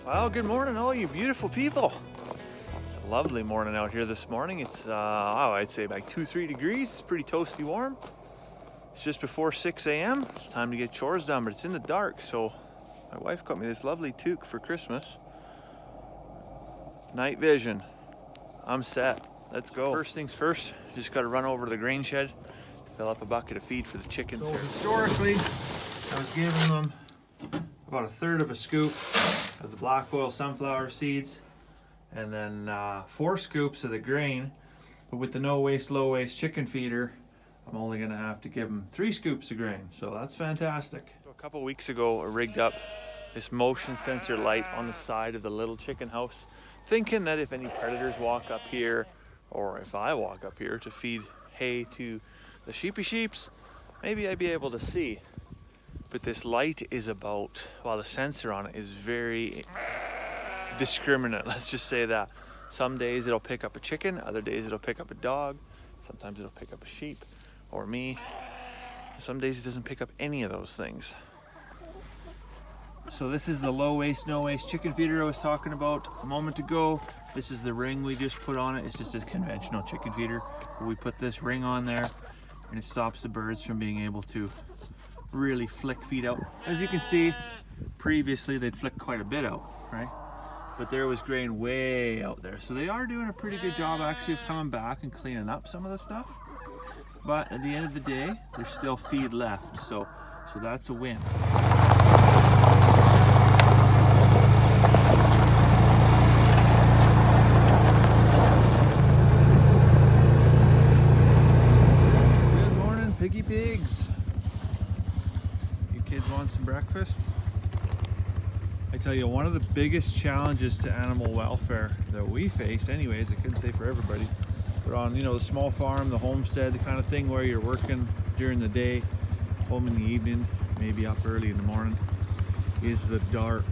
Well, good morning, all you beautiful people. It's a lovely morning out here this morning. It's, I'd say like 2-3 degrees. It's pretty toasty warm. It's just before 6 a.m. It's time to get chores done, but it's in the dark. So my wife got me this lovely toque for Christmas. Night vision. I'm set. Let's go. First things first, just got to run over to the grain shed, fill up a bucket of feed for the chickens. So historically, I was giving them about a third of a scoop of the black oil sunflower seeds, and then 4 scoops of the grain. But with the no waste, low waste chicken feeder, I'm only gonna have to give them 3 scoops of grain. So that's fantastic. So a couple weeks ago, I rigged up this motion sensor light on the side of the little chicken house, thinking that if any predators walk up here, or if I walk up here to feed hay to the sheeps, maybe I'd be able to see. But this light is about, well, the sensor on it is very discriminate, let's just say that. Some days it'll pick up a chicken, other days it'll pick up a dog, sometimes it'll pick up a sheep or me. Some days it doesn't pick up any of those things. So this is the low waste, no waste chicken feeder I was talking about a moment ago. This is the ring we just put on it. It's just a conventional chicken feeder. We put this ring on there and it stops the birds from being able to really flick feed out. As you can see, previously they'd flick quite a bit out, right? But there was grain way out there. So they are doing a pretty good job actually of coming back and cleaning up some of the stuff. But at the end of the day, there's still feed left. So that's a win. Good morning, piggy pigs. Kids want some breakfast? I tell you, one of the biggest challenges to animal welfare that we face anyways, I couldn't say for everybody, but on, the small farm, the homestead, the kind of thing where you're working during the day, home in the evening, maybe up early in the morning, is the dark.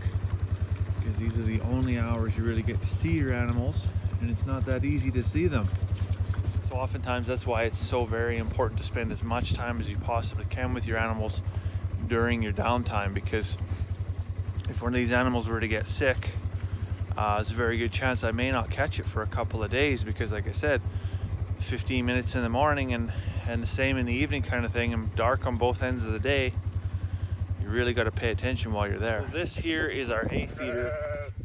Because these are the only hours you really get to see your animals, and it's not that easy to see them. So oftentimes that's why it's so very important to spend as much time as you possibly can with your animals during your downtime, because if one of these animals were to get sick, there's a very good chance I may not catch it for a couple of days, because like I said, 15 minutes in the morning and the same in the evening kind of thing, and dark on both ends of the day, you really got to pay attention while you're there. So this here is our hay feeder.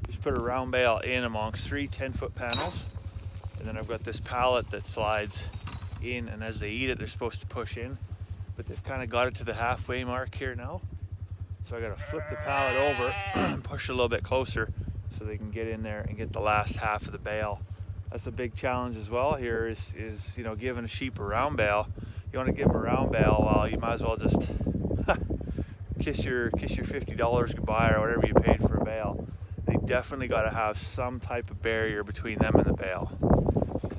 Just put a round bale in amongst 3 10-foot panels, and then I've got this pallet that slides in, and as they eat it they're supposed to push in. But they've kind of got it to the halfway mark here now. So I got to flip the pallet over and push a little bit closer so they can get in there and get the last half of the bale. That's a big challenge as well here is giving a sheep a round bale. You want to give them a round bale, well, you might as well just kiss your $50 goodbye or whatever you paid for a bale. They definitely got to have some type of barrier between them and the bale.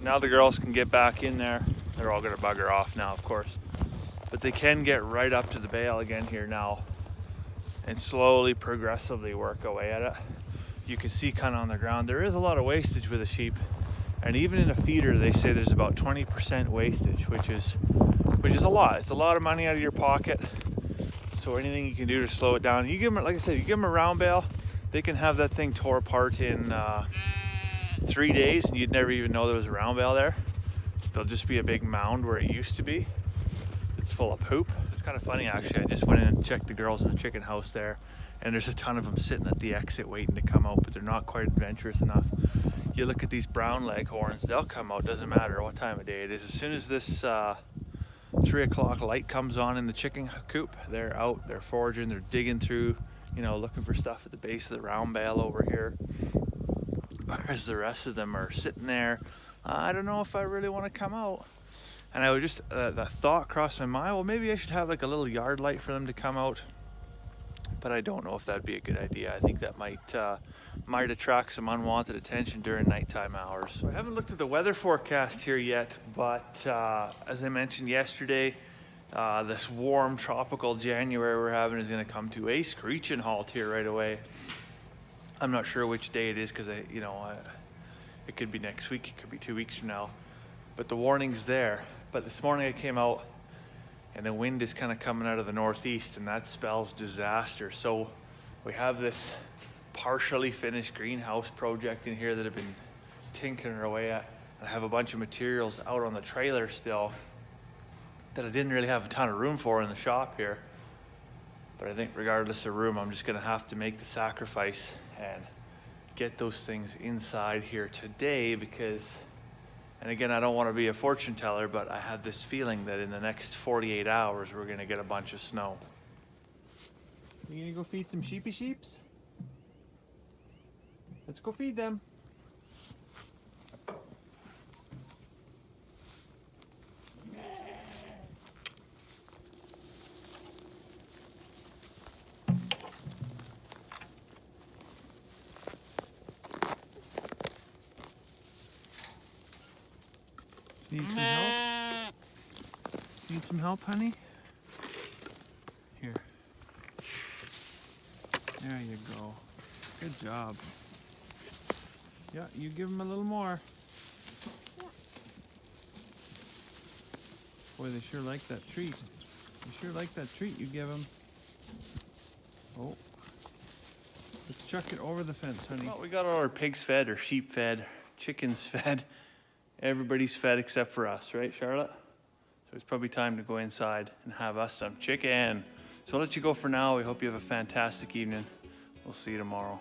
Now the girls can get back in there. They're all going to bugger off now, of course. But they can get right up to the bale again here now and slowly, progressively work away at it. You can see kind of on the ground, there is a lot of wastage with a sheep. And even in a feeder, they say there's about 20% wastage, which is a lot. It's a lot of money out of your pocket. So anything you can do to slow it down. You give them, like I said, you give them a round bale, they can have that thing tore apart in 3 days and you'd never even know there was a round bale there. There'll just be a big mound where it used to be. It's full of poop. It's kind of funny actually. I just went in and checked the girls in the chicken house there, and there's a ton of them sitting at the exit waiting to come out, but they're not quite adventurous enough. You look at these brown leghorns, they'll come out, doesn't matter what time of day it is. As soon as this 3 o'clock light comes on in the chicken coop, they're out, they're foraging, they're digging through, looking for stuff at the base of the round bale over here. Whereas the rest of them are sitting there. I don't know if I really want to come out. And I would just, the thought crossed my mind, well, maybe I should have like a little yard light for them to come out. But I don't know if that'd be a good idea. I think that might attract some unwanted attention during nighttime hours. So I haven't looked at the weather forecast here yet, but as I mentioned yesterday, this warm tropical January we're having is going to come to a screeching halt here right away. I'm not sure which day it is because it could be next week, it could be 2 weeks from now, but the warning's there. But this morning I came out and the wind is kind of coming out of the northeast, and that spells disaster. So we have this partially finished greenhouse project in here that I've been tinkering away at. I have a bunch of materials out on the trailer still that I didn't really have a ton of room for in the shop here. But I think regardless of room, I'm just gonna have to make the sacrifice and get those things inside here today because, and again, I don't want to be a fortune teller, but I have this feeling that in the next 48 hours, we're gonna get a bunch of snow. You gonna go feed some sheeps? Let's go feed them. Need some help? Need some help, honey? Here. There you go. Good job. Yeah, you give him a little more. Boy, they sure like that treat. They sure like that treat you give them. Oh. Let's chuck it over the fence, honey. Well, we got all our pigs fed, or sheep fed, chickens fed. Everybody's fed except for us, right, Charlotte? So it's probably time to go inside and have us some chicken. So I'll let you go for now. We hope you have a fantastic evening. We'll see you tomorrow.